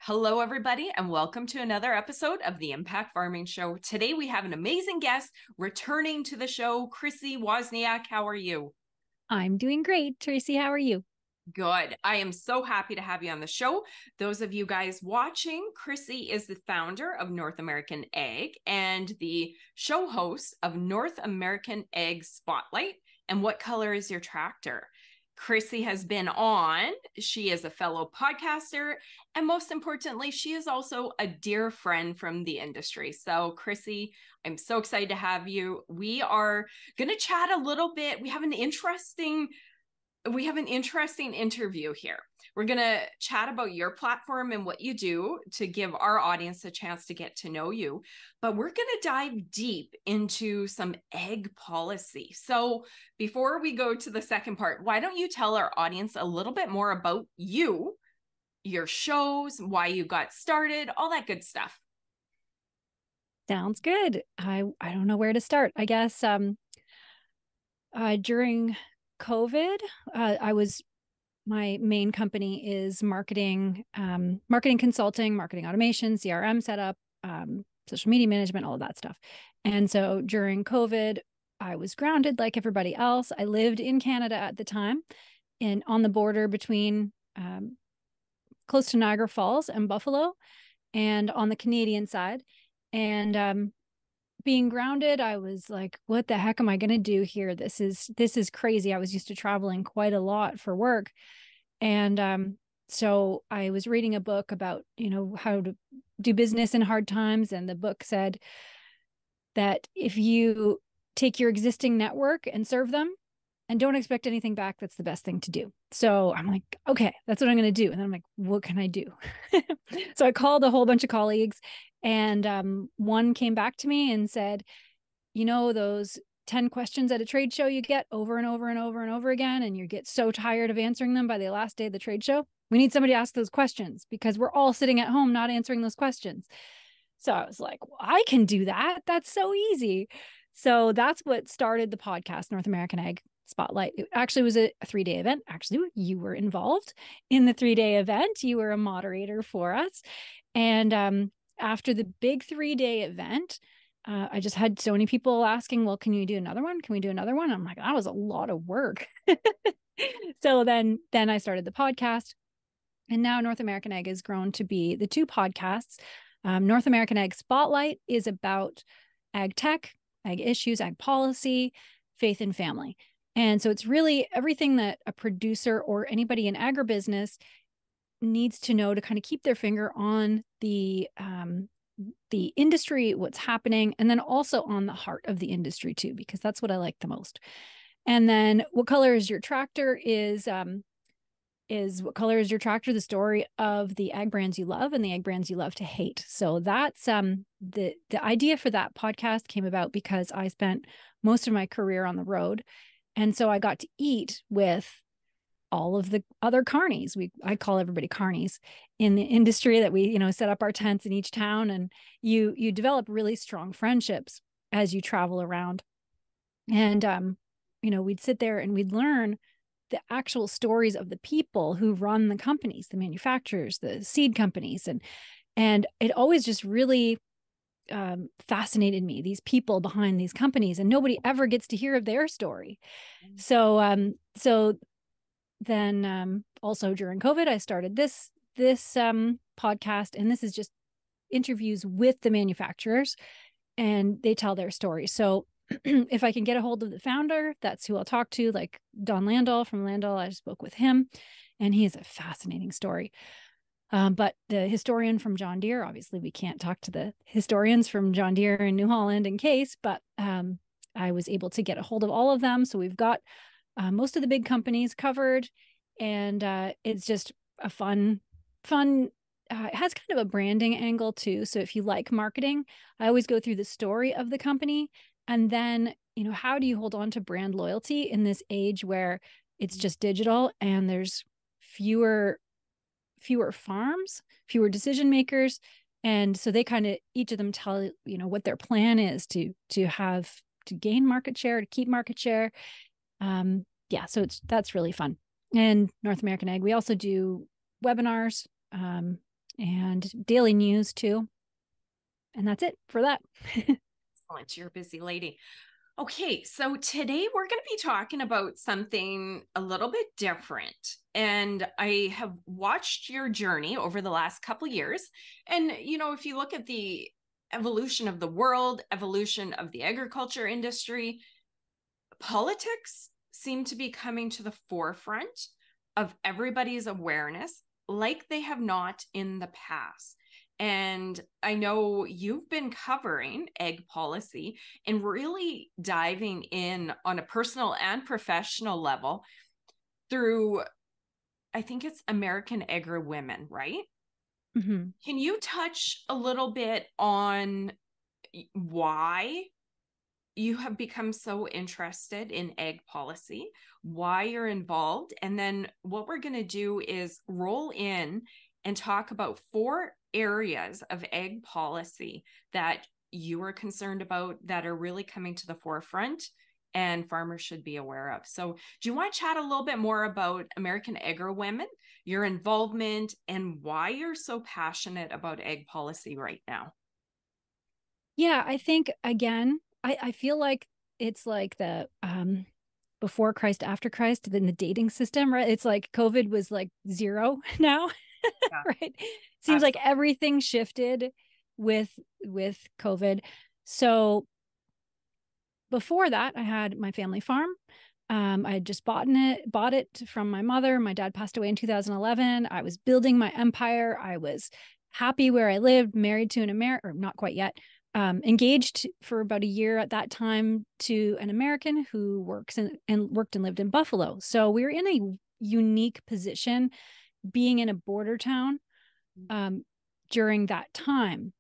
Hello, everybody, and welcome to another episode of the Impact Farming Show. Today, we have an amazing guest returning to the show, Chrissy Wozniak. How are you? I'm doing great. Tracy, how are you? Good. I am so happy to have you on the show. Those of you guys watching, Chrissy is the founder of North American Ag and the show host of North American Ag Spotlight. And what color is your tractor? Chrissy has been on. She is a fellow podcaster. And most importantly, she is also a dear friend from the industry. So, Chrissy, I'm so excited to have you. We are going to chat a little bit. We have an interesting interview here. We're going to chat about your platform and what you do to give our audience a chance to get to know you. But we're going to dive deep into some ag policy. So before we go to the second part, why don't you tell our audience a little bit more about you, your shows, why you got started, all that good stuff. Sounds good. I don't know where to start. I guess during COVID, my main company is marketing consulting, marketing automation, CRM setup, social media management, all of that stuff. And so during COVID, I was grounded like everybody else. I lived in Canada at the time, on the border between close to Niagara Falls and Buffalo, and on the Canadian side. And being grounded, I was like, what the heck am I going to do here? This is crazy. I was used to traveling quite a lot for work. And so I was reading a book about, how to do business in hard times. And the book said that if you take your existing network and serve them and don't expect anything back, that's the best thing to do. So I'm like, okay, that's what I'm going to do. And then I'm like, what can I do? So I called a whole bunch of colleagues, and one came back to me and said, those 10 questions at a trade show you get over and over and over and over again, and you get so tired of answering them by the last day of the trade show. We need somebody to ask those questions because we're all sitting at home not answering those questions. So I was like, well, I can do that. That's so easy. So that's what started the podcast, North American Ag Spotlight. It actually was a 3-day event. Actually, you were involved in the 3-day event. You were a moderator for us. And after the big 3-day event, I just had so many people asking, well, can you do another one? Can we do another one? I'm like, that was a lot of work. So then I started the podcast. And now North American Ag has grown to be the 2 podcasts. North American Ag Spotlight is about ag tech, ag issues, ag policy, faith and family. And so it's really everything that a producer or anybody in agribusiness needs to know to kind of keep their finger on the industry, what's happening, and then also on the heart of the industry too, because that's what I like the most. And then what color is your tractor is what color is your tractor? The story of the ag brands you love and the ag brands you love to hate. So that's the idea for that podcast came about because I spent most of my career on the road. And so I got to eat with all of the other carnies. I call everybody carnies in the industry that we, set up our tents in each town, and you develop really strong friendships as you travel around. And we'd sit there and we'd learn the actual stories of the people who run the companies, the manufacturers, the seed companies, and it always just really fascinated me, these people behind these companies, and nobody ever gets to hear of their story. So then also during COVID, I started this podcast, and this is just interviews with the manufacturers, and they tell their story. So if I can get a hold of the founder, that's who I'll talk to, like Don Landau from Landau. I spoke with him, and he has a fascinating story. But the historian from John Deere, obviously we can't talk to the historians from John Deere and New Holland and Case, but I was able to get a hold of all of them. So we've got most of the big companies covered, and it's just a fun, it has kind of a branding angle too. So if you like marketing, I always go through the story of the company, and then, how do you hold on to brand loyalty in this age where it's just digital and there's fewer farms, fewer decision makers. And so they kind of, each of them tell, what their plan is to gain market share, to keep market share. So that's really fun. And North American Ag, we also do webinars. and daily news too. And that's it for that. Excellent. You're a busy lady. Okay, so today we're going to be talking about something a little bit different. And I have watched your journey over the last couple of years. And, you know, if you look at the evolution of the world, evolution of the agriculture industry, politics seem to be coming to the forefront of everybody's awareness like they have not in the past. And I know you've been covering egg policy and really diving in on a personal and professional level through, I think it's American Agri Women, right? Mm-hmm. Can you touch a little bit on why you have become so interested in egg policy, why you're involved, and then what we're going to do is roll in and talk about 4 areas of egg policy that you are concerned about that are really coming to the forefront and farmers should be aware of. So do you want to chat a little bit more about American Agri Women, your involvement, and why you're so passionate about egg policy right now? Yeah, I think again, I feel like it's like the before Christ, after Christ, then the dating system, right? It's like COVID was like 0 now, Yeah, right? Seems like absolutely. everything shifted with COVID. So before that, I had my family farm. I had just bought it from my mother. My dad passed away in 2011. I was building my empire. I was happy where I lived, married to an American, or not quite yet, engaged for about a year at that time to an American who worked and lived in Buffalo. So we were in a unique position being in a border town during that time.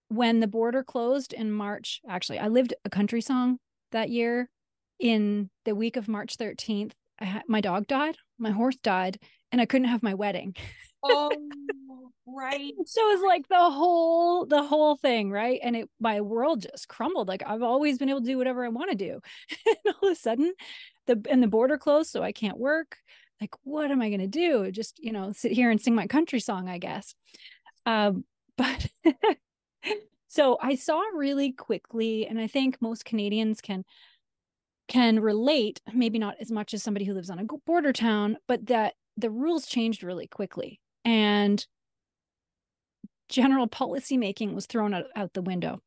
When the border closed in March, actually, I lived a country song that year. In the week of March 13th, my dog died, my horse died, and I couldn't have my wedding. Oh, right. So it was like the whole thing, right? And my world just crumbled. Like I've always been able to do whatever I want to do. And all of a sudden, the border closed, so I can't work. Like, what am I gonna do? Just, sit here and sing my country song, I guess. But so I saw really quickly, and I think most Canadians can relate, maybe not as much as somebody who lives on a border town, but that the rules changed really quickly. And general policy making was thrown out the window.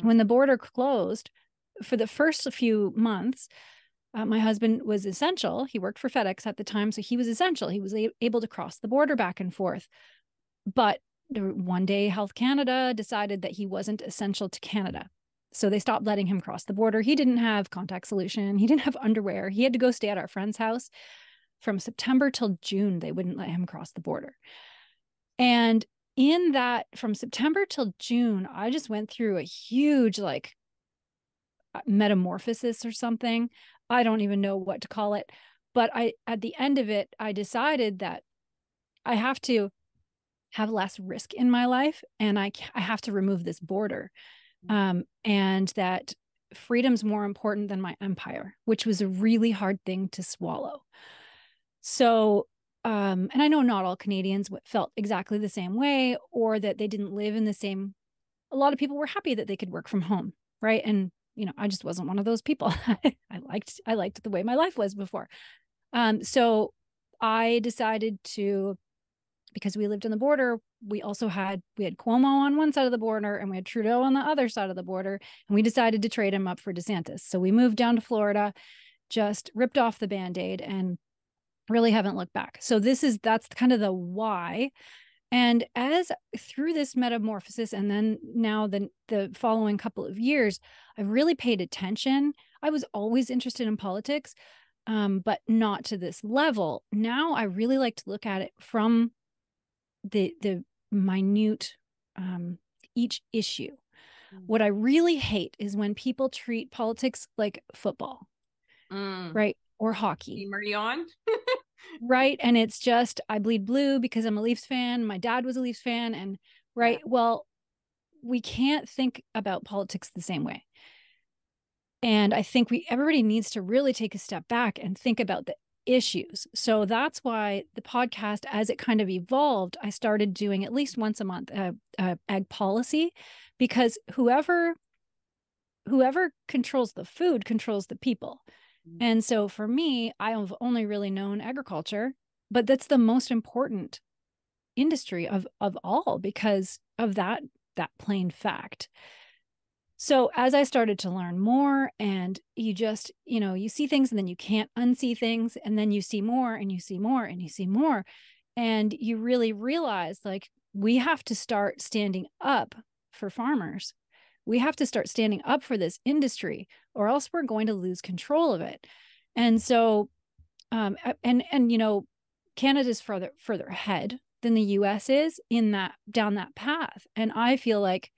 When the border closed, for the first few months, my husband was essential. He worked for FedEx at the time, so he was essential. He was able to cross the border back and forth. But one day, Health Canada decided that he wasn't essential to Canada. So they stopped letting him cross the border. He didn't have contact solution. He didn't have underwear. He had to go stay at our friend's house. From September till June, they wouldn't let him cross the border. And in that, from September till June, I just went through a huge like metamorphosis or something. I don't even know what to call it. But at the end of it, I decided that I have to have less risk in my life, and I have to remove this border, and that freedom's more important than my empire, which was a really hard thing to swallow. So, and I know not all Canadians felt exactly the same way, or that they didn't live in the same. A lot of people were happy that they could work from home, right? And I just wasn't one of those people. I liked the way my life was before. So I decided to, because we lived on the border, we had Cuomo on one side of the border and we had Trudeau on the other side of the border, and we decided to trade him up for DeSantis. So we moved down to Florida, just ripped off the Band-Aid, and really haven't looked back. So that's kind of the why. And as through this metamorphosis, and then now the following couple of years, I've really paid attention. I was always interested in politics, but not to this level. Now I really like to look at it from the minute, each issue. What I really hate is when people treat politics like football, right? Or hockey. Team are you on? Right. And it's just, I bleed blue because I'm a Leafs fan. My dad was a Leafs fan. And right. Yeah. Well, we can't think about politics the same way. And I think everybody needs to really take a step back and think about the issues. So that's why the podcast, as it kind of evolved, I started doing at least once a month ag policy, because whoever controls the food controls the people. And so for me, I have only really known agriculture, but that's the most important industry of all, because of that plain fact. So as I started to learn more, and you just, you see things and then you can't unsee things, and then you see more and you see more and you see more, and you really realize, like, we have to start standing up for farmers. We have to start standing up for this industry, or else we're going to lose control of it. And so, Canada's further ahead than the US is in that, down that path. And I feel like,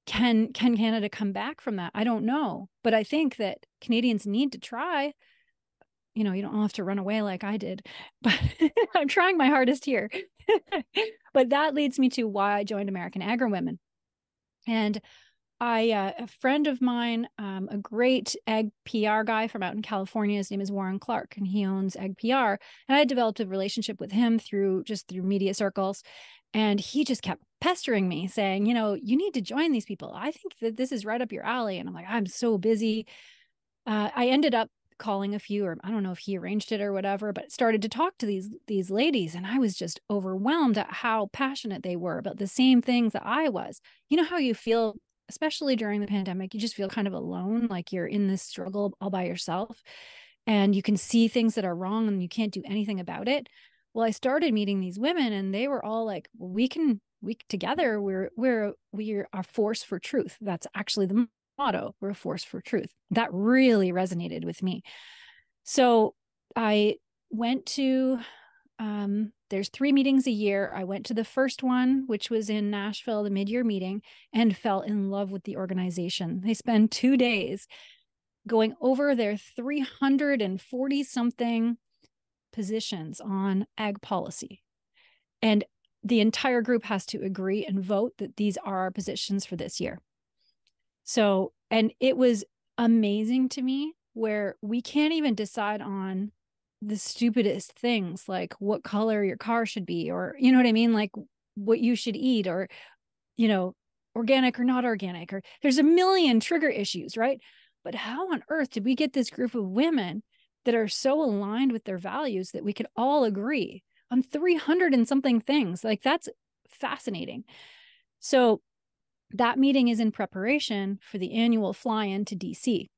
can Canada come back from that? I don't know. But I think that Canadians need to try. You don't have to run away like I did, but I'm trying my hardest here. But that leads me to why I joined American Agri-Women. And a friend of mine, a great ag PR guy from out in California, his name is Warren Clark, and he owns ag PR. And I developed a relationship with him through media circles. And he just kept pestering me saying, you need to join these people. I think that this is right up your alley. And I'm like, I'm so busy. I ended up calling a few, or I don't know if he arranged it or whatever, but started to talk to these ladies. And I was just overwhelmed at how passionate they were about the same things that I was. You know how you feel, especially during the pandemic, you just feel kind of alone, like you're in this struggle all by yourself, and you can see things that are wrong and you can't do anything about it. Well, I started meeting these women, and they were all like, well, we together, we're a force for truth. That's actually the motto. We're a force for truth. That really resonated with me. So I went to, there's 3 meetings a year. I went to the first one, which was in Nashville, the mid-year meeting, and fell in love with the organization. They spend 2 days going over their 340 something positions on ag policy. And the entire group has to agree and vote that these are our positions for this year. So, and it was amazing to me, where we can't even decide on the stupidest things, like what color your car should be, or, you know what I mean? Like what you should eat, or, organic or not organic, or there's a million trigger issues, right? But how on earth did we get this group of women that are so aligned with their values that we could all agree on 300 and something things? Like, that's fascinating. So that meeting is in preparation for the annual fly-in to DC.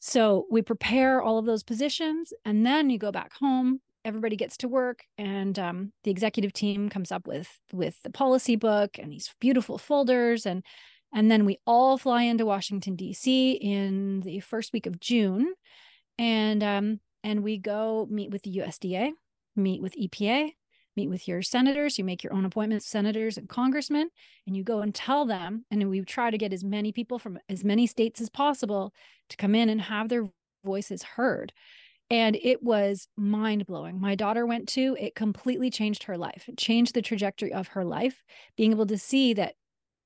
So we prepare all of those positions, and then you go back home, everybody gets to work, and the executive team comes up with the policy book and these beautiful folders, and then we all fly into Washington, DC in the first week of June. And we go meet with the USDA, meet with EPA, meet with your senators. You make your own appointments, senators and congressmen, and you go and tell them. And we try to get as many people from as many states as possible to come in and have their voices heard. And it was mind-blowing. My daughter went to, it completely changed her life. It changed the trajectory of her life, being able to see that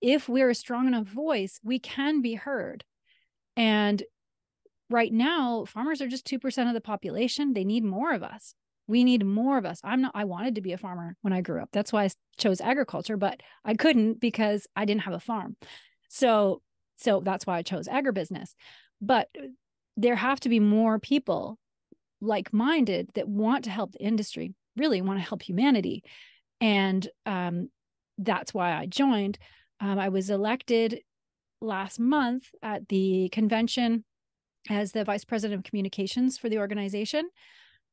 if we're a strong enough voice, we can be heard. And right now, farmers are just 2% of the population. They need more of us. We need more of us. I wanted to be a farmer when I grew up. That's why I chose agriculture, but I couldn't because I didn't have a farm. So that's why I chose agribusiness. But there have to be more people like-minded that want to help the industry, really want to help humanity. And that's why I joined. I was elected last month at the convention as the vice president of communications for the organization,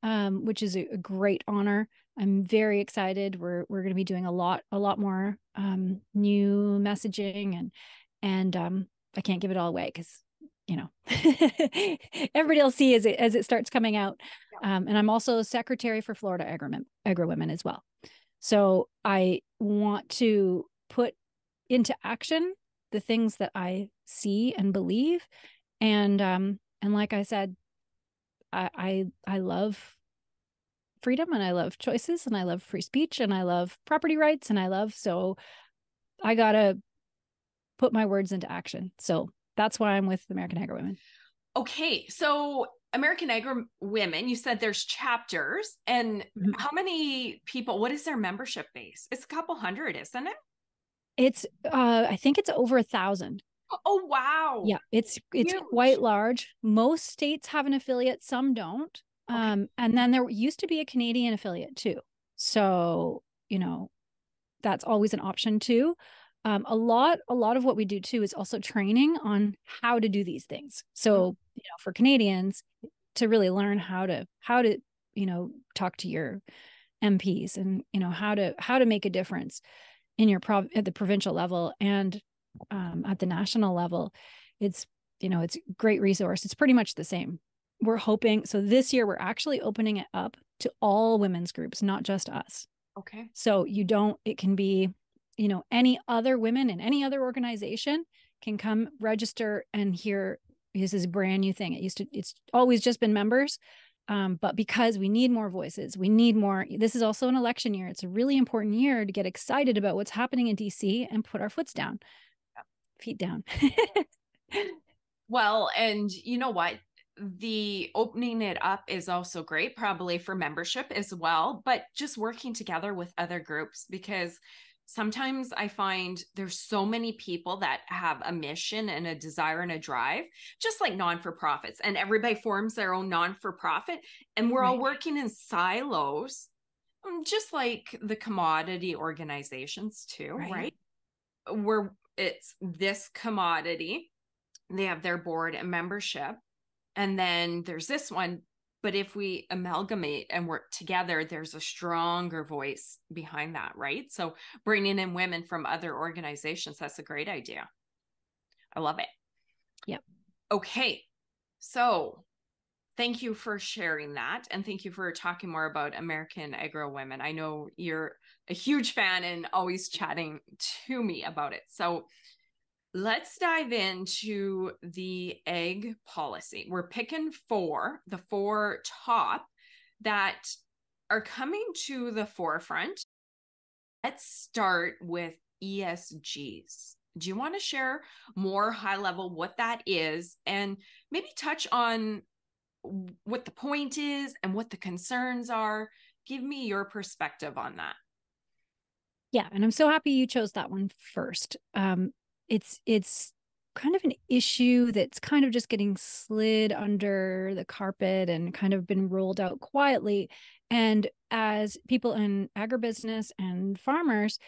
which is a great honor. I'm very excited. We're going to be doing a lot more new messaging, and I can't give it all away because everybody will see as it starts coming out. And I'm also secretary for Florida Agri-Women as well. So I want to put into action the things that I see and believe. And like I said, I love freedom, and I love choices, and I love free speech, and I love property rights, and so I gotta put my words into action. So that's why I'm with American Agri-Women. Okay, so American Agri Women, you said there's chapters, and how many people, what is their membership base? It's a couple hundred, isn't it? It's I think it's over 1,000. Oh, wow. Yeah, it's Huge. quite large. Most states have an affiliate, some don't. Okay. And then there used to be a Canadian affiliate too. So, that's always an option too. A lot of what we do too is also training on how to do these things. So, for Canadians to really learn how to talk to your MPs and how to make a difference in your at the provincial level and at the national level. It's a great resource. It's pretty much the same. We're hoping, so this year we're actually opening it up to all women's groups, not just us. Okay. So it can be, any other women in any other organization can come register and hear. This is a brand new thing. It's always just been members. But because we need more voices, we need more. This is also an election year. It's a really important year to get excited about what's happening in DC and put our feet down. Well, and you know what? The opening it up is also great, probably for membership as well, but just working together with other groups, because sometimes I find there's so many people that have a mission and a desire and a drive, just like non-for-profits, and everybody forms their own non-for-profit, and we're all working in silos, just like the commodity organizations too, right? Where it's this commodity, they have their board and membership, and then there's this one. But if we amalgamate and work together, there's a stronger voice behind that, right? So bringing in women from other organizations, that's a great idea. I love it. Yep. Okay. So thank you for sharing that. And thank you for talking more about American Agri Women. I know you're a huge fan and always chatting to me about it. So let's dive into the egg policy. We're picking the four top that are coming to the forefront. Let's start with ESGs. Do you want to share more high level what that is, and maybe touch on what the point is and what the concerns are? Give me your perspective on that. Yeah, and I'm so happy you chose that one first. It's kind of an issue that's kind of just getting slid under the carpet and kind of been rolled out quietly. And as people in agribusiness and farmers,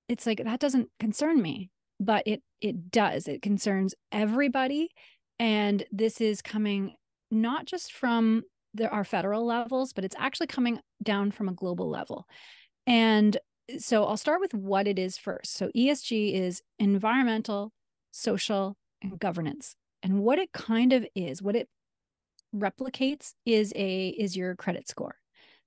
it's like, that doesn't concern me, but it does. It concerns everybody. And this is coming not just from our federal levels, but it's actually coming down from a global level. And so I'll start with what it is first. So ESG is environmental, social, and governance. And what it kind of is, what it replicates is your credit score.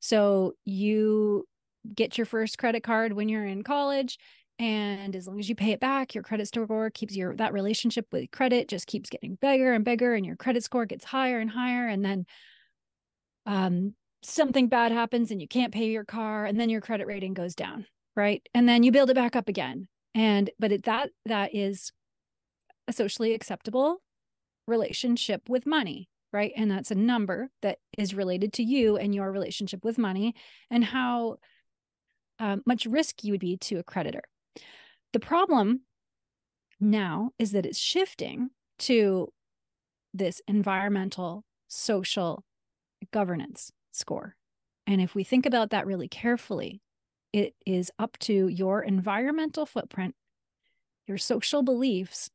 So you get your first credit card when you're in college, and as long as you pay it back, your credit score keeps that relationship with credit just keeps getting bigger and bigger, and your credit score gets higher and higher. And then something bad happens and you can't pay your car, and then your credit rating goes down, right? And then you build it back up again. That is a socially acceptable relationship with money, right? And that's a number that is related to you and your relationship with money, and how much risk you would be to a creditor. The problem now is that it's shifting to this environmental, social, governance score. And if we think about that really carefully, it is up to your environmental footprint, your social beliefs,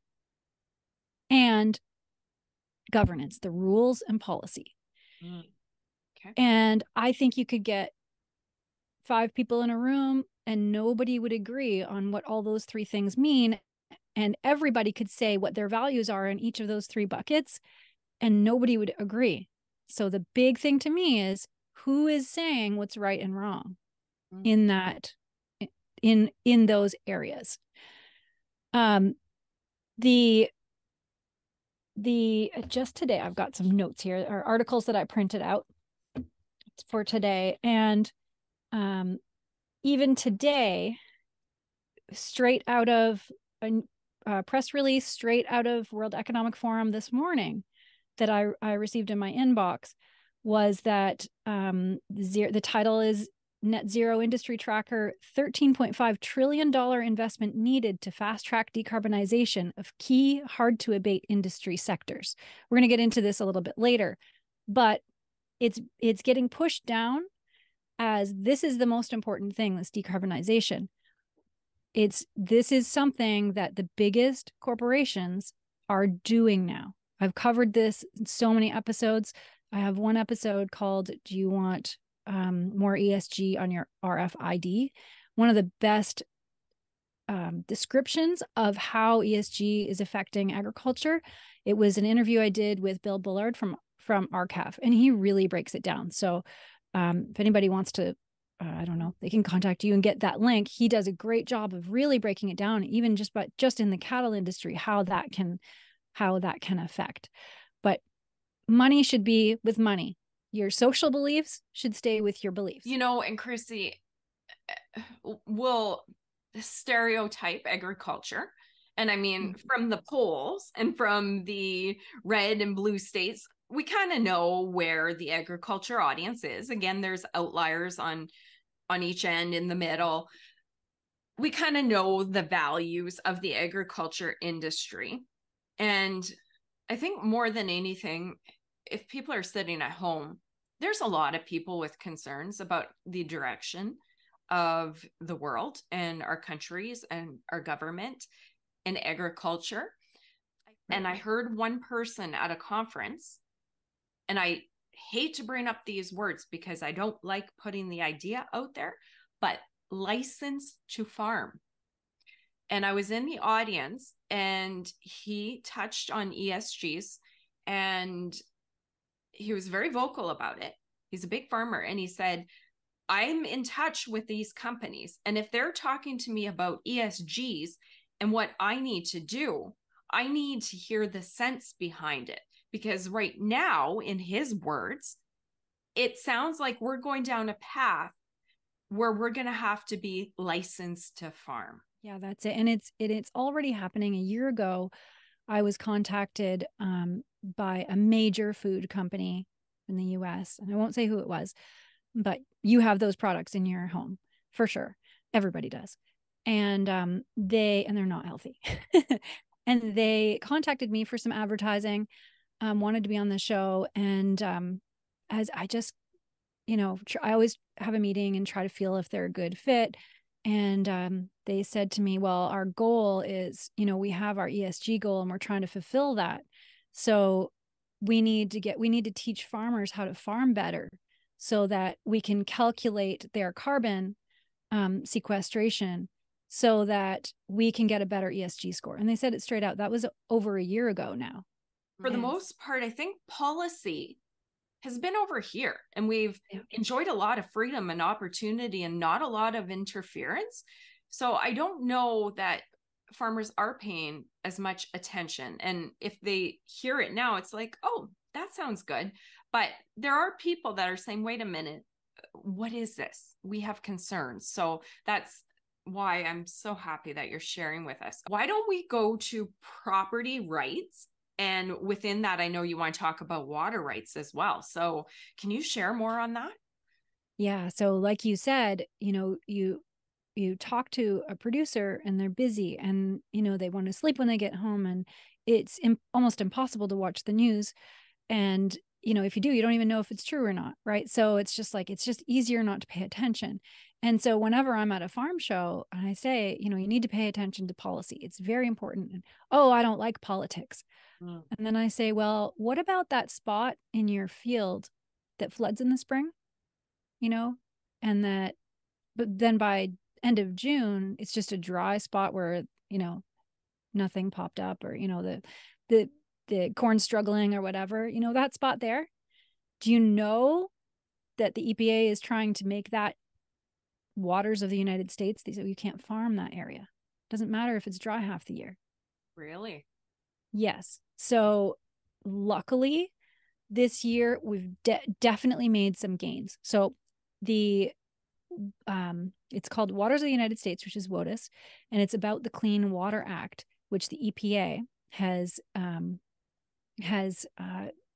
and governance, the rules and policy. Okay. And I think you could get 5 people in a room and nobody would agree on what all those 3 things mean. And everybody could say what their values are in each of those 3 buckets, and nobody would agree. So the big thing to me is, who is saying what's right and wrong in those areas? Just today, I've got some notes here, or articles that I printed out for today. And even today, straight out of press release straight out of World Economic Forum this morning that I received in my inbox was that the title is Net Zero Industry Tracker, $13.5 trillion investment needed to fast track decarbonization of key hard to abate industry sectors. We're going to get into this a little bit later, but it's getting pushed down as this is the most important thing, this decarbonization. This is something that the biggest corporations are doing now. I've covered this in so many episodes. I have one episode called Do You Want More ESG on Your RFID? One of the best descriptions of how ESG is affecting agriculture. It was an interview I did with Bill Bullard from RCAF, and he really breaks it down. So if anybody wants to, I don't know, they can contact you and get that link. He does a great job of really breaking it down, even just in the cattle industry, how that can affect. But money should be with money. Your social beliefs should stay with your beliefs. And Chrissy will stereotype agriculture. And I mean, from the polls and from the red and blue states, we kind of know where the agriculture audience is. Again, there's outliers on each end in the middle. We kind of know the values of the agriculture industry. And I think more than anything, if people are sitting at home, there's a lot of people with concerns about the direction of the world and our countries and our government in agriculture. And I heard one person at a conference, and I hate to bring up these words because I don't like putting the idea out there, but license to farm. And I was in the audience, and he touched on ESGs, and he was very vocal about it. He's a big farmer, and he said, I'm in touch with these companies, and if they're talking to me about ESGs and what I need to do, I need to hear the sense behind it. Because right now, in his words, it sounds like we're going down a path where we're going to have to be licensed to farm. Yeah, that's it. And it's already happening. A year ago, I was contacted by a major food company in the US, and I won't say who it was, but you have those products in your home for sure. Everybody does. And they're not healthy. And they contacted me for some advertising, wanted to be on the show. And as I just, I always have a meeting and try to feel if they're a good fit. And they said to me, well, our goal is, we have our ESG goal and we're trying to fulfill that. So we need to teach farmers how to farm better so that we can calculate their carbon sequestration so that we can get a better ESG score. And they said it straight out. That was over a year ago now. For the most part, I think policy has been over here, and we've enjoyed a lot of freedom and opportunity and not a lot of interference. So I don't know that farmers are paying as much attention. And if they hear it now, it's like, oh, that sounds good. But there are people that are saying, wait a minute, what is this? We have concerns. So that's why I'm so happy that you're sharing with us. Why don't we go to property rights? And within that, I know you want to talk about water rights as well. So can you share more on that? Yeah. So like you said, you talk to a producer and they're busy and, they want to sleep when they get home, and it's almost impossible to watch the news. And, if you do, you don't even know if it's true or not. Right. So it's just easier not to pay attention. And so whenever I'm at a farm show and I say, you need to pay attention to policy, it's very important. And, oh, I don't like politics. And then I say, well, what about that spot in your field that floods in the spring? And but then by end of June, it's just a dry spot where, nothing popped up, or, the corn's struggling or whatever, that spot there. Do you know that the EPA is trying to make that waters of the United States? So you can't farm that area. Doesn't matter if it's dry half the year. Really? Yes. So luckily this year we've definitely made some gains. So it's called Waters of the United States, which is WOTUS, and it's about the Clean Water Act. which the EPA has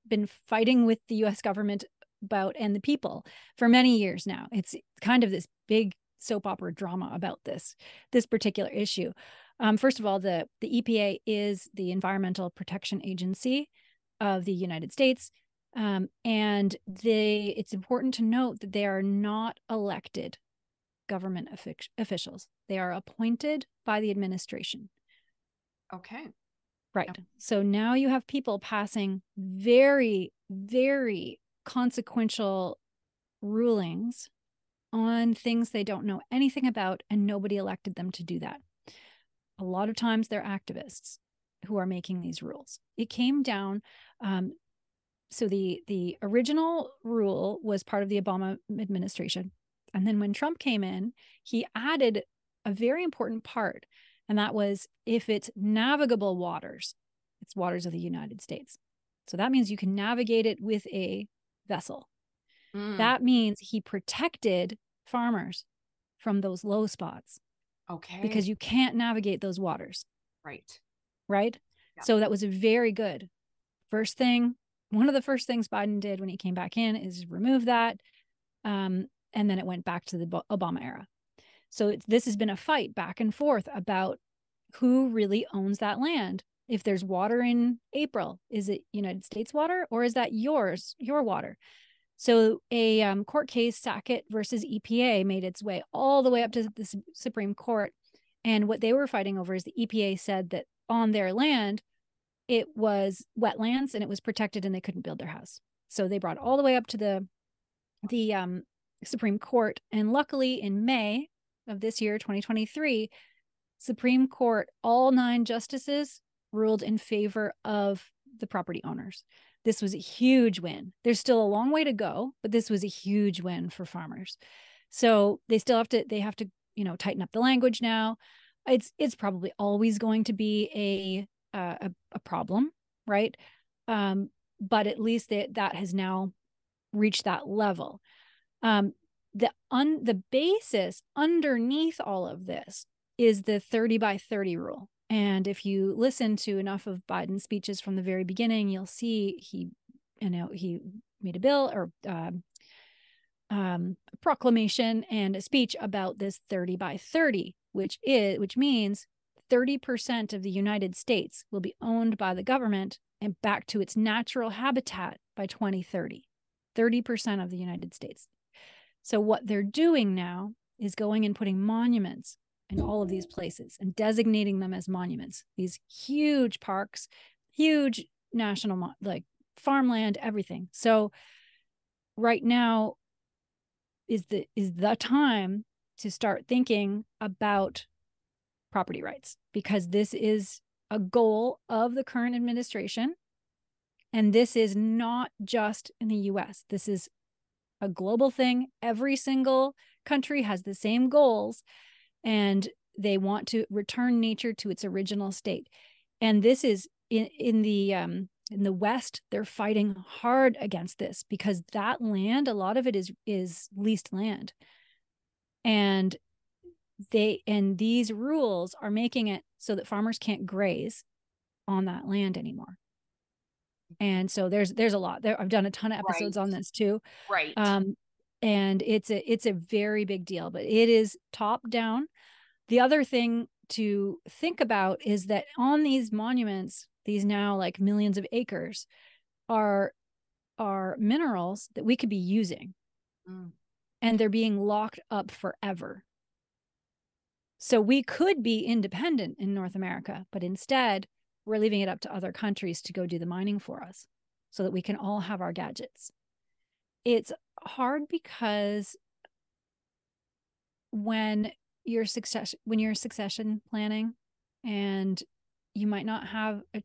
been fighting with the U.S. government about and the people for many years now. It's kind of this big soap opera drama about this particular issue. First of all, the EPA is the Environmental Protection Agency of the United States. And it's important to note that they are not elected government officials. They are appointed by the administration. Okay. Right. Yep. So now you have people passing very, very consequential rulings on things they don't know anything about, and nobody elected them to do that. A lot of times they're activists who are making these rules. It came down, so the original rule was part of the Obama administration. And then when Trump came in, he added a very important part, and that was if it's navigable waters, it's waters of the United States. So that means you can navigate it with a vessel. That means he protected farmers from those low spots. Okay. Because you can't navigate those waters. Right. Right? Yeah. So that was a very good first thing. One of the first things Biden did when he came back in is remove that. And then it went back to the Obama era. So this has been a fight back and forth about who really owns that land. If there's water in April, is it United States water or is that your water? So a court case, Sackett versus EPA, made its way all the way up to the Supreme Court. And what they were fighting over is the EPA said that on their land, it was wetlands and it was protected and they couldn't build their house. So they brought all the way up to the Supreme Court. And luckily in May of this year, 2023, Supreme Court, all 9 justices ruled in favor of the property owners. This was a huge win. There's still a long way to go, but this was a huge win for farmers. So they have to, tighten up the language now. It's probably always going to be a problem, right? But at least that has now reached that level. The basis underneath all of this is the 30 by 30 rule. And if you listen to enough of Biden's speeches from the very beginning, you'll see he made a bill or a proclamation and a speech about this 30 by 30, which means 30% of the United States will be owned by the government and back to its natural habitat by 2030. 30% of the United States. So what they're doing now is going and putting monuments in all of these places and designating them as monuments, these huge parks, huge national, like farmland, everything. So right now is the time to start thinking about property rights, because this is a goal of the current administration. And this is not just in the US. This is a global thing. Every single country has the same goals, and they want to return nature to its original state. And this is in the West, they're fighting hard against this because that land, a lot of it is leased land. And these rules are making it so that farmers can't graze on that land anymore. And so there's a lot there. I've done a ton of episodes on this too. Right. And it's a very big deal, but it is top down. The other thing to think about is that on these monuments, these now like millions of acres are minerals that we could be using. And they're being locked up forever. So we could be independent in North America, but instead we're leaving it up to other countries to go do the mining for us so that we can all have our gadgets. It's hard because when you're succession planning and you might not have a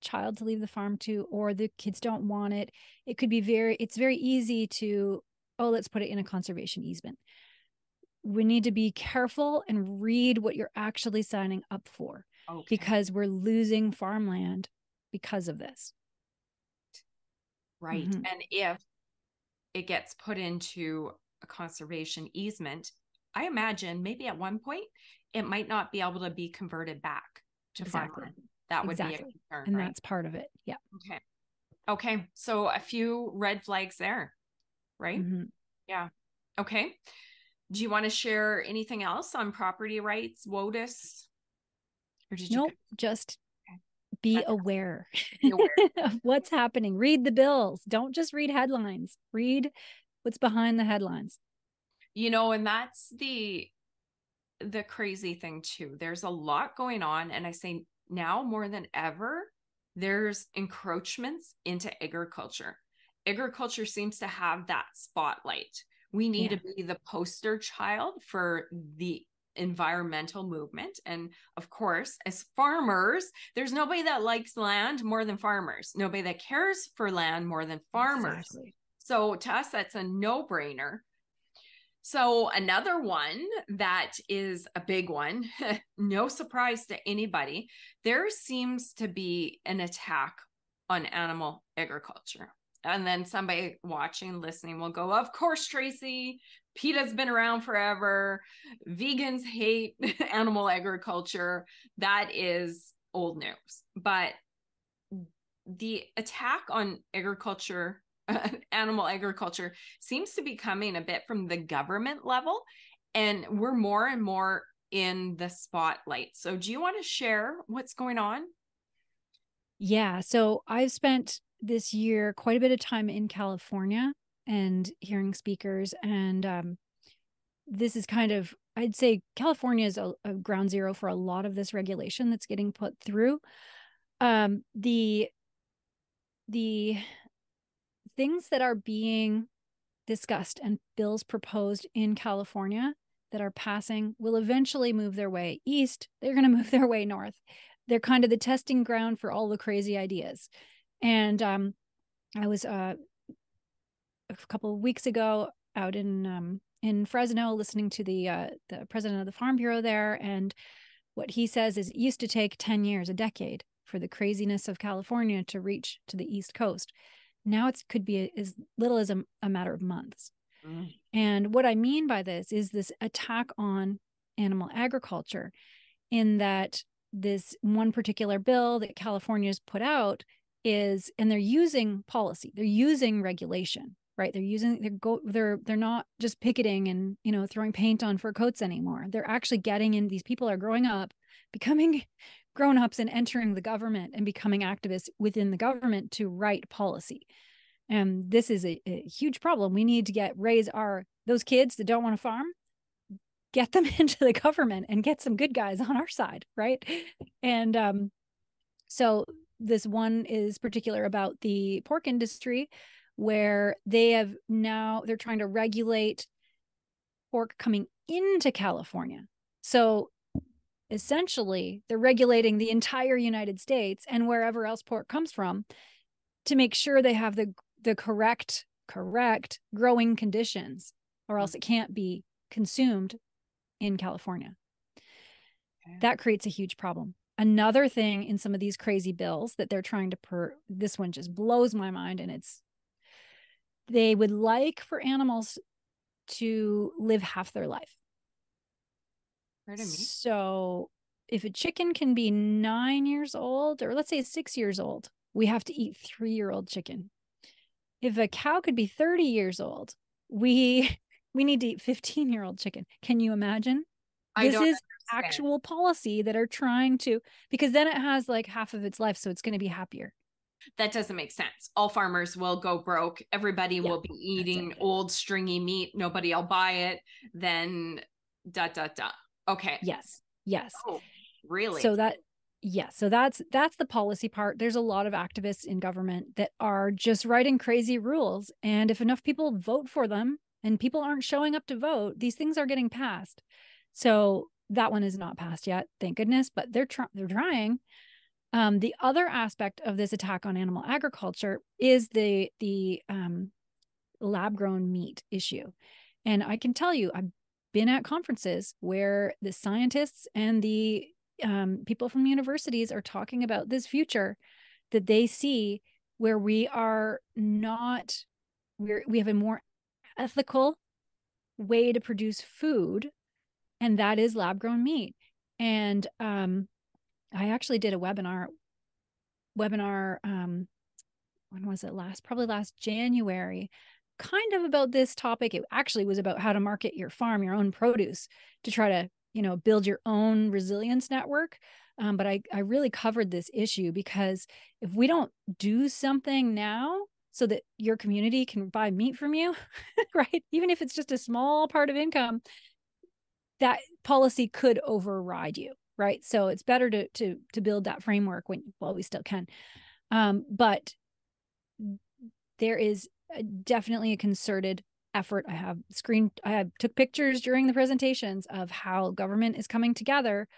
child to leave the farm to, or the kids don't want it, it's very easy to, let's put it in a conservation easement. We need to be careful and read what you're actually signing up for. Okay. Because we're losing farmland because of this. Right. Mm-hmm. And if it gets put into a conservation easement, I imagine maybe at one point it might not be able to be converted back. to farmland. That would be a concern, and right? that's part of it. Yeah. Okay. So a few red flags there, right? Mm-hmm. Yeah. Okay. Do you want to share anything else on property rights, WOTUS? Or did you? Nope. Just be aware Be aware. of what's happening. Read the bills. Don't just read headlines. Read what's behind the headlines. And that's the crazy thing too. There's a lot going on, and I say now more than ever, there's encroachments into agriculture. Agriculture seems to have that spotlight. We need to be the poster child for the environmental movement. And of course, as farmers, there's nobody that likes land more than farmers, nobody that cares for land more than farmers. Exactly. So to us, that's a no-brainer. So another one that is a big one, no surprise to anybody, there seems to be an attack on animal agriculture. And then somebody watching, listening will go, of course, Tracy, PETA's been around forever. Vegans hate animal agriculture. That is old news. But the attack on agriculture, animal agriculture, seems to be coming a bit from the government level. And we're more and more in the spotlight. So do you want to share what's going on? Yeah. So I've spent this year quite a bit of time in California and hearing speakers. And this is kind of, I'd say California is a ground zero for a lot of this regulation that's getting put through. The things that are being discussed and bills proposed in California that are passing will eventually move their way east. They're going to move their way north. They're kind of the testing ground for all the crazy ideas. And I was a couple of weeks ago out in Fresno listening to the president of the Farm Bureau there, and what he says is it used to take 10 years, a decade, for the craziness of California to reach to the East Coast. Now it could be as little as a matter of months. And what I mean by this is this attack on animal agriculture, in that this one particular bill that California's put out is, and they're using policy, they're using regulation, right? They're not just picketing and, throwing paint on fur coats anymore. They're actually getting in. These people are growing up, becoming grown-ups, and entering the government and becoming activists within the government to write policy. And this is a huge problem. We need to raise those kids that don't want to farm, get them into the government and get some good guys on our side, right? And so this one is particular about the pork industry, where they're trying to regulate pork coming into California. So essentially, they're regulating the entire United States and wherever else pork comes from to make sure they have the correct growing conditions, or else it can't be consumed in California. Okay. That creates a huge problem. Another thing in some of these crazy bills that they're trying to this one just blows my mind, and they would like for animals to live half their life. So if a chicken can be 9 years old, or let's say 6 years old, we have to eat 3-year-old chicken. If a cow could be 30 years old, we need to eat 15-year-old chicken. Can you imagine? This is actual policy that are trying to, because then it has like half of its life, so it's going to be happier. That doesn't make sense. All farmers will go broke. Everybody will be eating old stringy meat. Nobody will buy it. Then ... Okay. Yes. Oh, really? So that's the policy part. There's a lot of activists in government that are just writing crazy rules. And if enough people vote for them, and people aren't showing up to vote, these things are getting passed. So that one is not passed yet, thank goodness, but they're trying. The other aspect of this attack on animal agriculture is the lab-grown meat issue. And I can tell you, I've been at conferences where the scientists and the people from universities are talking about this future that they see, where we have a more ethical way to produce food, and that is lab-grown meat. And I actually did a webinar, when was it probably last January, kind of about this topic. It actually was about how to market your farm, your own produce, to try to, build your own resilience network. But I really covered this issue, because if we don't do something now so that your community can buy meat from you, right? Even if it's just a small part of income, that policy could override you, right? So it's better to build that framework while we still can. But there is definitely a concerted effort. I took pictures during the presentations of how government is coming together.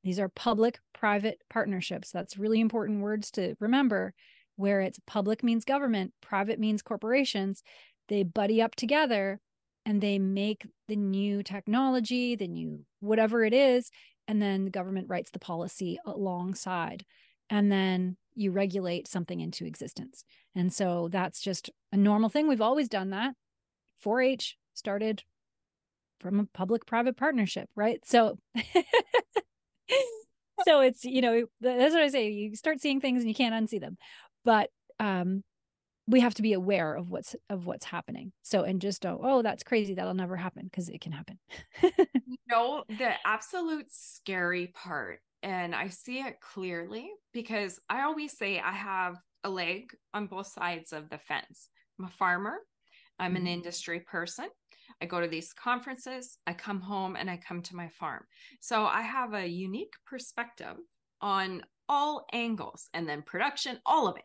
These are public-private partnerships. That's really important words to remember, where it's public means government, private means corporations. They buddy up together and they make the new technology, the new whatever it is, and then the government writes the policy alongside. And then you regulate something into existence. And so that's just a normal thing. We've always done that. 4-H started from a public-private partnership, right? So so it's, that's what I say. You start seeing things and you can't unsee them. But we have to be aware of what's happening. So, and just that's crazy, that'll never happen, because it can happen. The absolute scary part, and I see it clearly, because I always say I have a leg on both sides of the fence. I'm a farmer. I'm an industry person. I go to these conferences, I come home, and I come to my farm. So I have a unique perspective on all angles, and then production, all of it.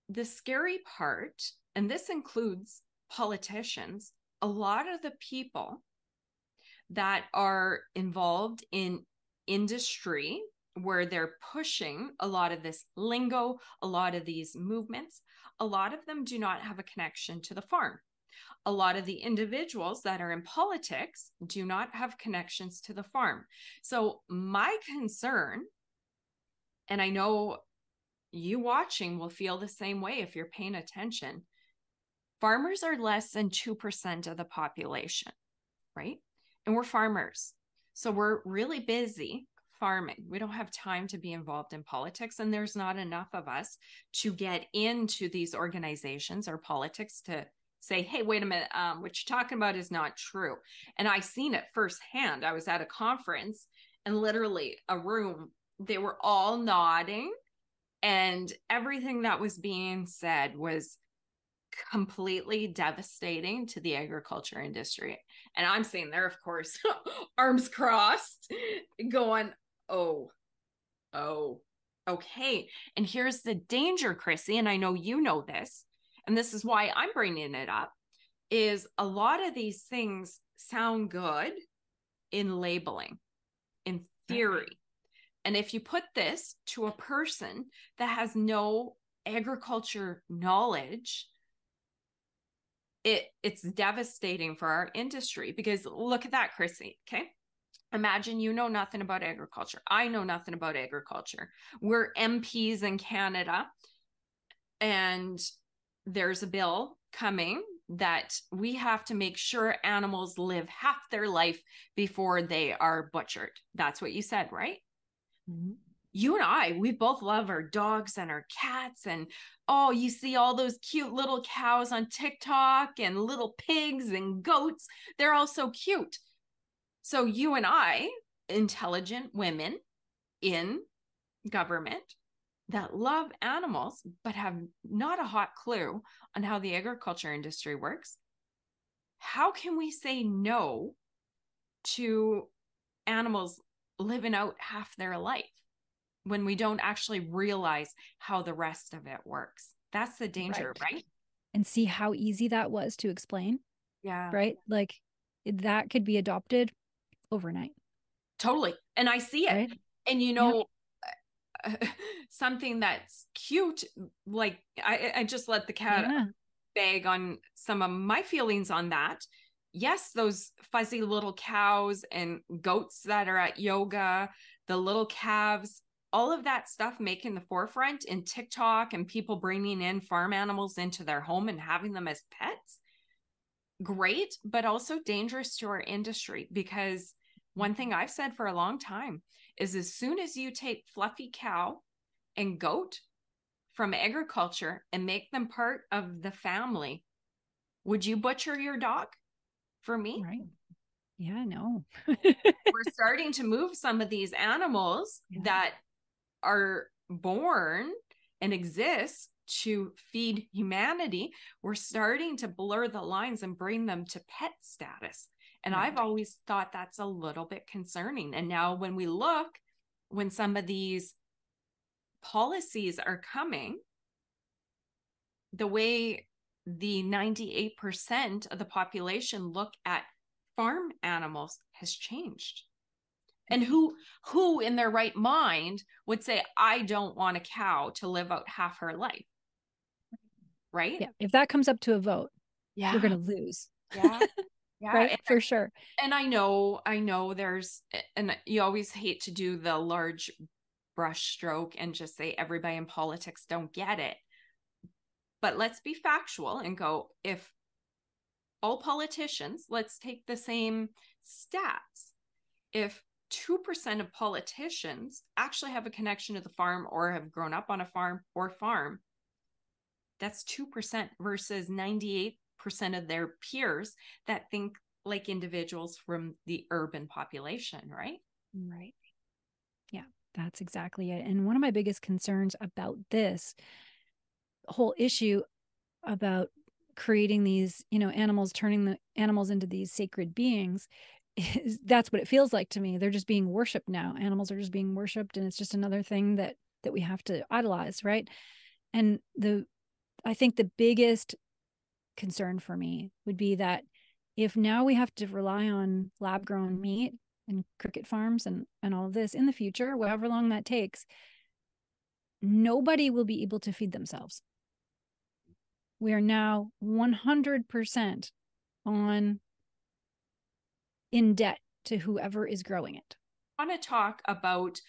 The scary part, and this includes politicians, a lot of the people that are involved in industry, where they're pushing a lot of this lingo, a lot of these movements, a lot of them do not have a connection to the farm. A lot of the individuals that are in politics do not have connections to the farm. So my concern, and I know you watching will feel the same way if you're paying attention, farmers are less than 2% of the population, right? And we're farmers. So we're really busy farming. We don't have time to be involved in politics, and there's not enough of us to get into these organizations or politics to say, hey, wait a minute, what you're talking about is not true. And I seen it firsthand. I was at a conference, and literally a room, they were all nodding, and everything that was being said was completely devastating to the agriculture industry. And I'm sitting there, of course, arms crossed, going, oh, okay. And here's the danger, Chrissy, and I know you know this, and this is why I'm bringing it up, is a lot of these things sound good in labeling, in theory. And if you put this to a person that has no agriculture knowledge, it's devastating for our industry. Because look at that, Chrissy, okay? Imagine you know nothing about agriculture. I know nothing about agriculture. We're MPs in Canada, and there's a bill coming that we have to make sure animals live half their life before they are butchered. That's what you said, right? Mm-hmm. You and we both love our dogs and our cats, and you see all those cute little cows on TikTok and little pigs and goats. They're all so cute. So you and I, intelligent women in government that love animals but have not a hot clue on how the agriculture industry works, how can we say no to animals living out half their life when we don't actually realize how the rest of it works? That's the danger, right? And see how easy that was to explain. Yeah. Right? Like, that could be adopted overnight. Totally. And I see it. Right? And something that's cute, like I just let the cat bag on some of my feelings on that. Yes, those fuzzy little cows and goats that are at yoga, the little calves, all of that stuff making the forefront in TikTok, and people bringing in farm animals into their home and having them as pets. Great, but also dangerous to our industry, because one thing I've said for a long time is as soon as you take fluffy cow and goat from agriculture and make them part of the family, would you butcher your dog for me? Right. Yeah, no. We're starting to move some of these animals that are born and exist to feed humanity. We're starting to blur the lines and bring them to pet status. And I've always thought that's a little bit concerning. And now when we look, when some of these policies are coming, the way the 98% of the population look at farm animals has changed. And who in their right mind would say, I don't want a cow to live out half her life? Right? Yeah. If that comes up to a vote, we're going to lose. Yeah. Yeah. Right. For sure. And I know there's, and you always hate to do the large brush stroke and just say everybody in politics don't get it. But let's be factual and go, if all politicians, let's take the same stats. If 2% of politicians actually have a connection to the farm or have grown up on a farm or farm, that's 2% versus 98% of their peers that think like individuals from the urban population, right? Right. Yeah, that's exactly it. And one of my biggest concerns about this whole issue about creating these, animals, turning the animals into these sacred beings, is that's what it feels like to me. They're just being worshiped now. Animals are just being worshiped, and it's just another thing that we have to idolize, right? And I think the biggest concern for me would be that if now we have to rely on lab grown meat and cricket farms and all of this in the future, however long that takes, nobody will be able to feed themselves. We are now 100% in debt to whoever is growing it. I want to talk about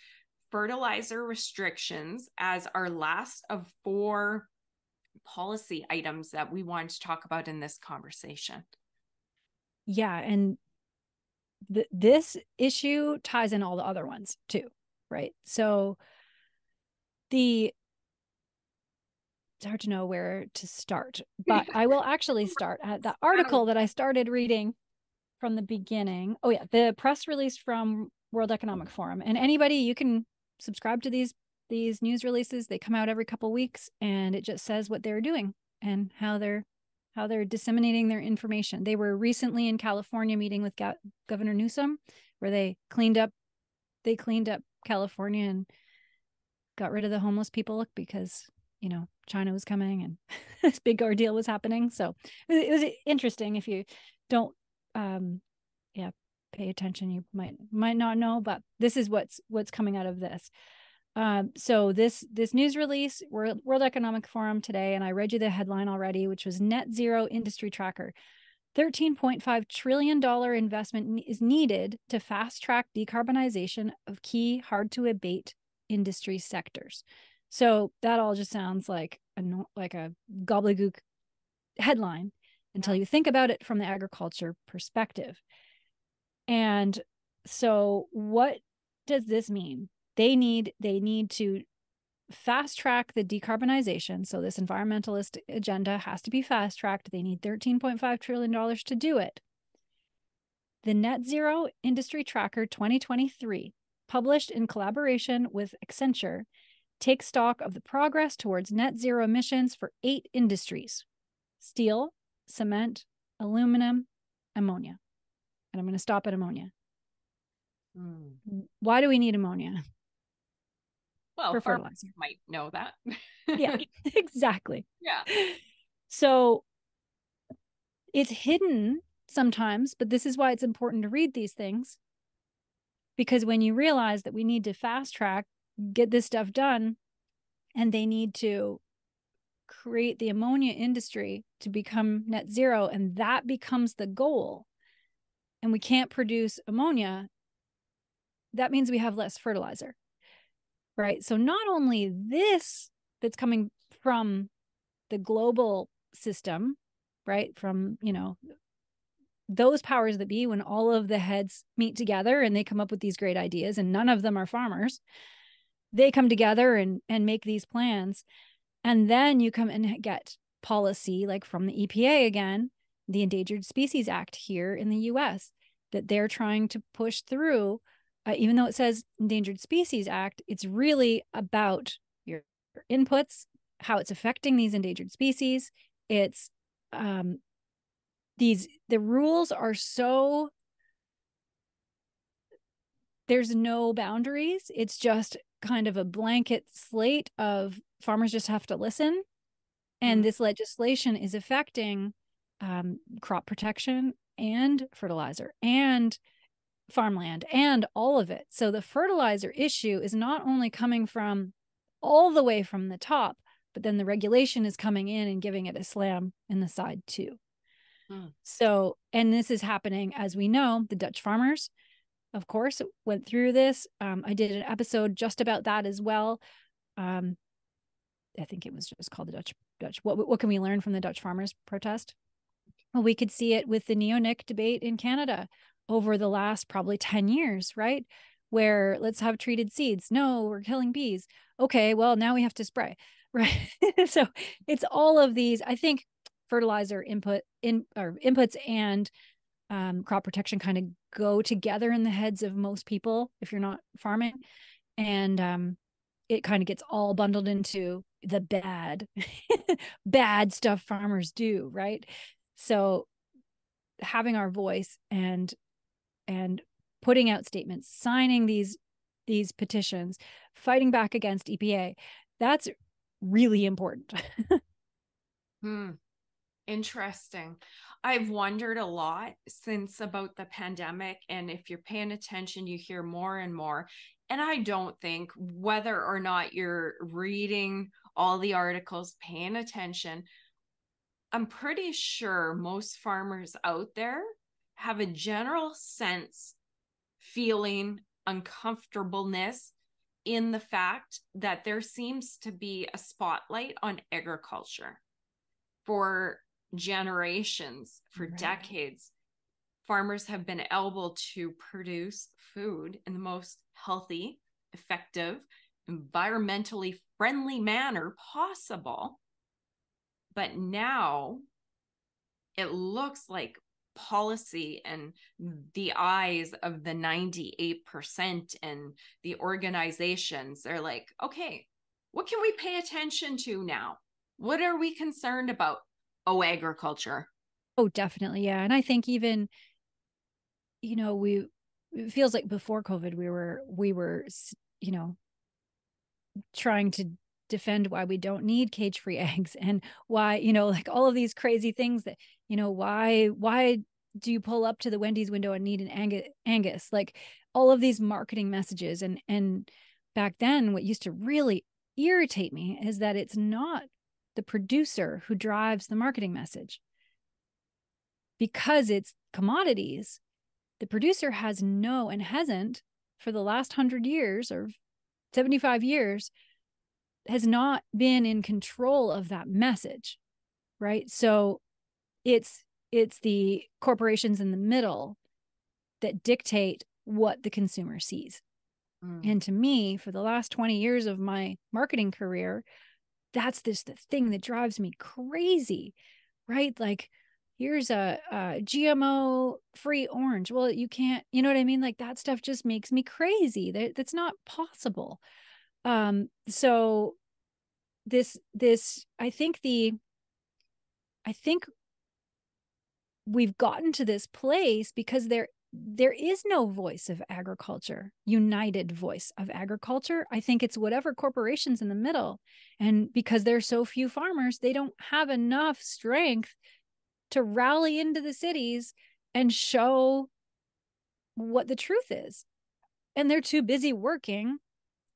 fertilizer restrictions as our last of 4 policy items that we want to talk about in this conversation. Yeah, and this issue ties in all the other ones too, right? So it's hard to know where to start, but I will actually start at the article that I started reading from the beginning. Oh yeah, the press release from World Economic Forum. And anybody, you can subscribe to these news releases. They come out every couple of weeks, and it just says what they're doing and how they're disseminating their information. They were recently in California meeting with Governor Newsom, where they cleaned up California and got rid of the homeless people because China was coming and this big ordeal was happening. So it was interesting. If you don't pay attention, you might not know, but this is what's coming out of this. So this news release, World Economic Forum today, and I read you the headline already, which was Net Zero Industry Tracker. $13.5 trillion investment is needed to fast track decarbonization of key hard to abate industry sectors. So that all just sounds like a gobbledygook headline until you think about it from the agriculture perspective. And so what does this mean? They need to fast track the decarbonization. So this environmentalist agenda has to be fast tracked. They need $13.5 trillion to do it. The Net Zero Industry Tracker 2023, published in collaboration with Accenture, takes stock of the progress towards net zero emissions for 8 industries: steel, cement, aluminum, ammonia. And I'm going to stop at ammonia. Why do we need ammonia? Well, for fertilizer. Might know that. Yeah, exactly. Yeah. So it's hidden sometimes, but this is why it's important to read these things. Because when you realize that we need to fast track, get this stuff done, and they need to create the ammonia industry to become net zero, and that becomes the goal, and we can't produce ammonia, that means we have less fertilizer, right? So not only this that's coming from the global system, right, from those powers that be, when all of the heads meet together and they come up with these great ideas, and none of them are farmers, they come together and make these plans. And then you come and get policy like from the EPA again, the Endangered Species Act here in the US, that they're trying to push through. Even though it says Endangered Species Act, it's really about your inputs, how it's affecting these endangered species. It's the rules are so, there's no boundaries. It's just kind of a blanket slate of farmers just have to listen. And this legislation is affecting crop protection and fertilizer and farmland and all of it. So the fertilizer issue is not only coming from all the way from the top, but then the regulation is coming in and giving it a slam in the side too. So, and this is happening, as we know, the Dutch farmers, of course, went through this. I did an episode just about that as well. I think it was just called the Dutch. What can we learn from the Dutch farmers protest? Well, we could see it with the neonic debate in Canada over the last probably 10 years, right? Where let's have treated seeds. No, we're killing bees. Okay, well, now we have to spray, right? So it's all of these, I think fertilizer inputs and crop protection kind of go together in the heads of most people if you're not farming. And it kind of gets all bundled into the bad stuff farmers do, right? So having our voice and putting out statements, signing these petitions, fighting back against EPA, that's really important. Interesting. I've wondered a lot since about the pandemic, and if you're paying attention, you hear more and more. And I don't think, whether or not you're reading all the articles, paying attention, I'm pretty sure most farmers out there have a general sense, feeling, uncomfortableness in the fact that there seems to be a spotlight on agriculture. For generations, for decades, farmers have been able to produce food in the most healthy, effective, environmentally friendly manner possible. But now it looks like policy and the eyes of the 98% and the organizations are like, okay, what can we pay attention to now? What are we concerned about? Oh, agriculture. Oh, definitely. Yeah. And I think even, it feels like before COVID, we were, trying to defend why we don't need cage-free eggs and why, like all of these crazy things that, why do you pull up to the Wendy's window and need an Angus? Like all of these marketing messages. And back then, what used to really irritate me is that it's not the producer who drives the marketing message. Because it's commodities, the producer has and hasn't for the last 100 years or 75 years, has not been in control of that message, right? So it's the corporations in the middle that dictate what the consumer sees. And to me, for the last 20 years of my marketing career, that's the thing that drives me crazy, right? Like, here's a GMO free orange. Well, you can't, you know what I mean? Like that stuff just makes me crazy. That's not possible. So this, I think we've gotten to this place because there is no voice of agriculture, united voice of agriculture. I think it's whatever corporations in the middle. And because there's so few farmers, they don't have enough strength to rally into the cities and show what the truth is. And they're too busy working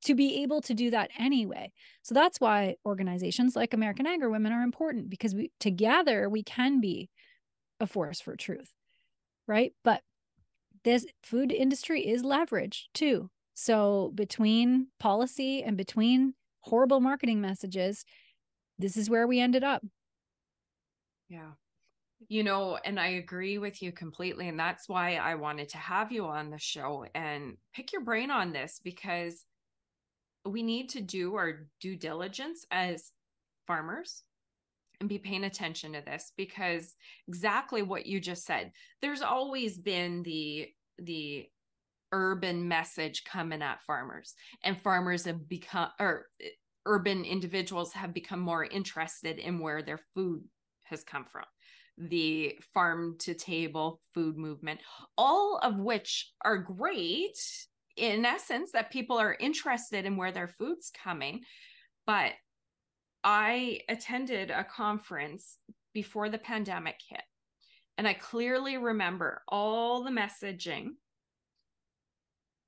to be able to do that anyway. So that's why organizations like American Agri Women are important, because together we can be a force for truth, right? But this food industry is leverage too. So between policy and between horrible marketing messages, this is where we ended up. Yeah. And I agree with you completely. And that's why I wanted to have you on the show and pick your brain on this, because we need to do our due diligence as farmers and be paying attention to this, because exactly what you just said, there's always been the urban message coming at farmers, and farmers have become, or urban individuals have become more interested in where their food has come from. The farm to table food movement, all of which are great in essence, that people are interested in where their food's coming. But I attended a conference before the pandemic hit, and I clearly remember all the messaging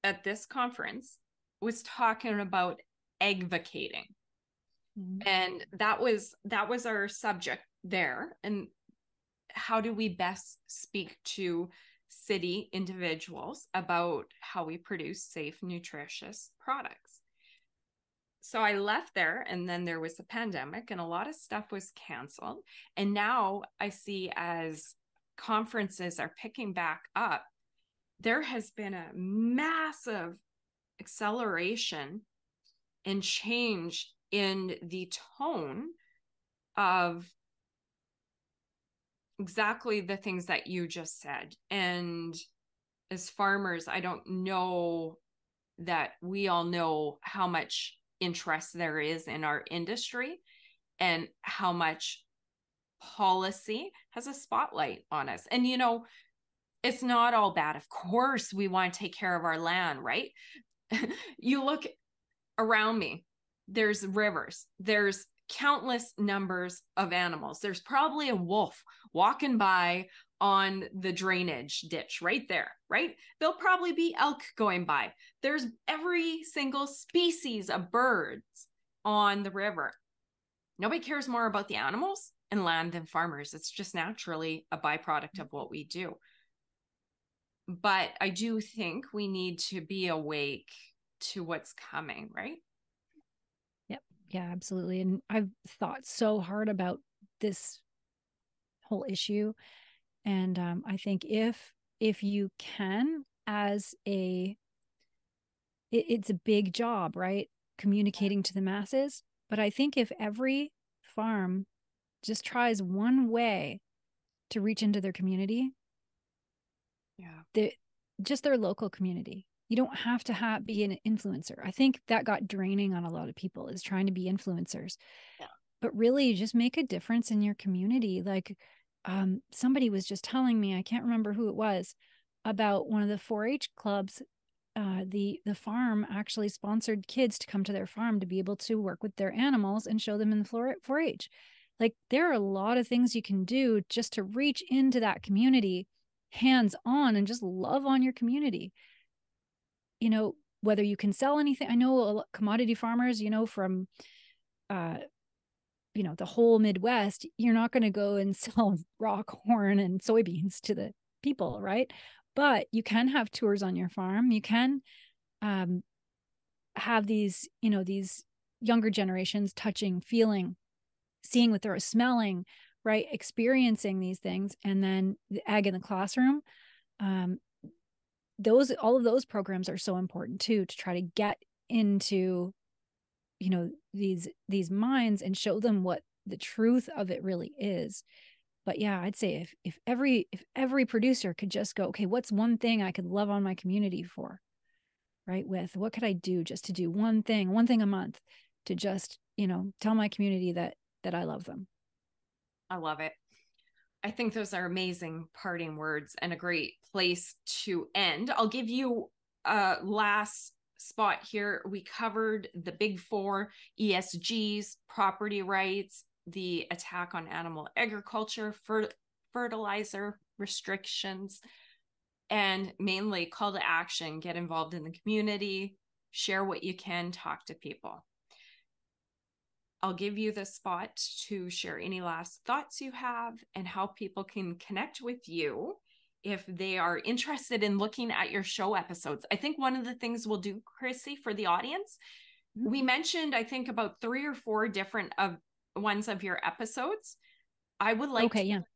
at this conference was talking about egg-vacating. Mm-hmm. And that was our subject there. And how do we best speak to city individuals about how we produce safe, nutritious products? So I left there, and then there was a pandemic and a lot of stuff was canceled. And now I see, as conferences are picking back up, there has been a massive acceleration and change in the tone of exactly the things that you just said. And as farmers, I don't know that we all know how much interest there is in our industry and how much policy has a spotlight on us. And, it's not all bad. Of course, we want to take care of our land, right? You look around me, there's rivers, there's countless numbers of animals. There's probably a wolf walking by on the drainage ditch right there, right? There'll probably be elk going by. There's every single species of birds on the river. Nobody cares more about the animals and land than farmers. It's just naturally a byproduct of what we do. But I do think we need to be awake to what's coming, right? Yeah, absolutely. And I've thought so hard about this whole issue. And I think if you can, it's a big job, right? Communicating to the masses. But I think if every farm just tries one way to reach into their community, just their local community. You don't have to be an influencer. I think that got draining on a lot of people, is trying to be influencers. Yeah. But really just make a difference in your community. Like somebody was just telling me, I can't remember who it was, about one of the 4-H clubs. The farm actually sponsored kids to come to their farm to be able to work with their animals and show them in the 4-H. Like, there are a lot of things you can do just to reach into that community hands on and just love on your community. Whether you can sell anything. I know commodity farmers, from, the whole Midwest, you're not going to go and sell raw corn and soybeans to the people, right? But you can have tours on your farm. You can have these younger generations touching, feeling, seeing what they're smelling, right? Experiencing these things. And then the ag in the classroom, all of those programs are so important too, to try to get into, these minds and show them what the truth of it really is. But yeah, I'd say if every producer could just go, okay, what's one thing I could love on my community for, right? With what could I do just to do one thing a month to just, tell my community that I love them. I love it. I think those are amazing parting words and a great place to end. I'll give you a last spot here. We covered the big 4 ESGs, property rights, the attack on animal agriculture, fertilizer restrictions, and mainly call to action: get involved in the community, share what you can, talk to people. I'll give you the spot to share any last thoughts you have and how people can connect with you if they are interested in looking at your show episodes. I think one of the things we'll do, Chrissy, for the audience, we mentioned, I think, about 3 or 4 different ones of your episodes. I would like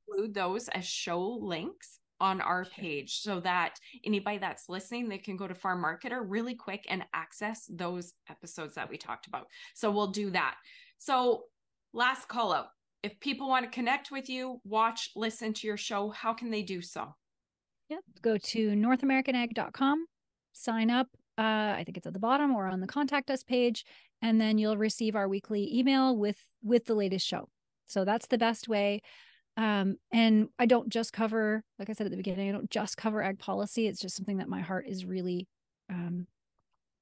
include those as show links on our page so that anybody that's listening, they can go to Farm Marketer really quick and access those episodes that we talked about. So we'll do that. So last call out. If people want to connect with you, watch, listen to your show, how can they do so? Yep. Go to northamericanegg.com, sign up. I think it's at the bottom or on the contact us page, and then you'll receive our weekly email with the latest show. So that's the best way. And I don't just cover, like I said at the beginning, I don't just cover ag policy. It's just something that my heart is really,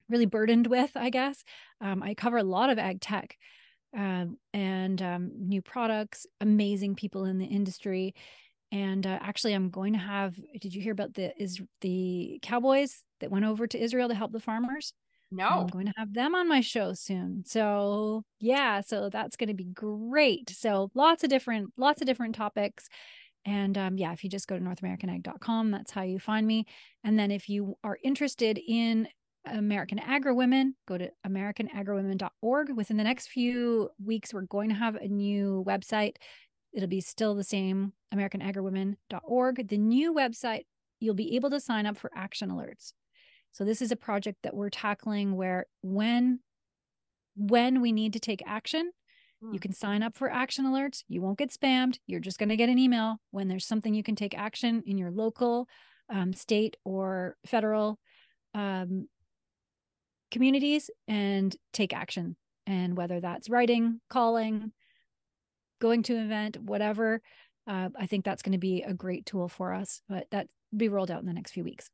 really burdened with, I guess. I cover a lot of ag tech, and new products, amazing people in the industry. And actually, I'm going to have, did you hear about the cowboys that went over to Israel to help the farmers? No. I'm going to have them on my show soon. So yeah, so that's going to be great. So lots of different topics. And yeah, if you just go to northamericanegg.com, that's how you find me. And then if you are interested in American Agri-Women, go to americanagriwomen.org. Within the next few weeks, we're going to have a new website. It'll be still the same, americanagriwomen.org. The new website, you'll be able to sign up for action alerts. So this is a project that we're tackling where when we need to take action, you can sign up for action alerts. You won't get spammed. You're just going to get an email when there's something you can take action in your local, state, or federal communities and take action. And whether that's writing, calling, going to an event, whatever, I think that's going to be a great tool for us. But that will be rolled out in the next few weeks.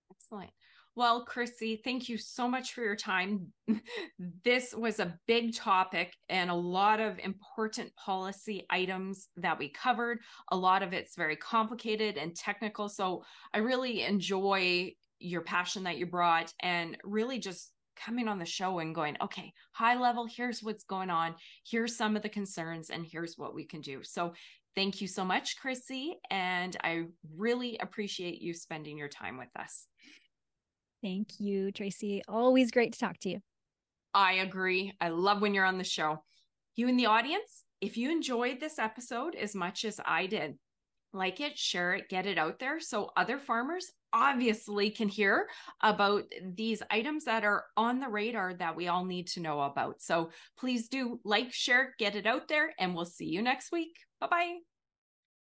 Excellent. Well, Chrissy, thank you so much for your time. This was a big topic and a lot of important policy items that we covered. A lot of it's very complicated and technical. So I really enjoy your passion that you brought and really just coming on the show and going, okay, high level, here's what's going on. Here's some of the concerns and here's what we can do. So thank you so much, Chrissy. And I really appreciate you spending your time with us. Thank you, Tracy. Always great to talk to you. I agree. I love when you're on the show. You in the audience, if you enjoyed this episode as much as I did, like it, share it, get it out there so other farmers obviously can hear about these items that are on the radar that we all need to know about. So please do like, share, get it out there, and we'll see you next week. Bye-bye.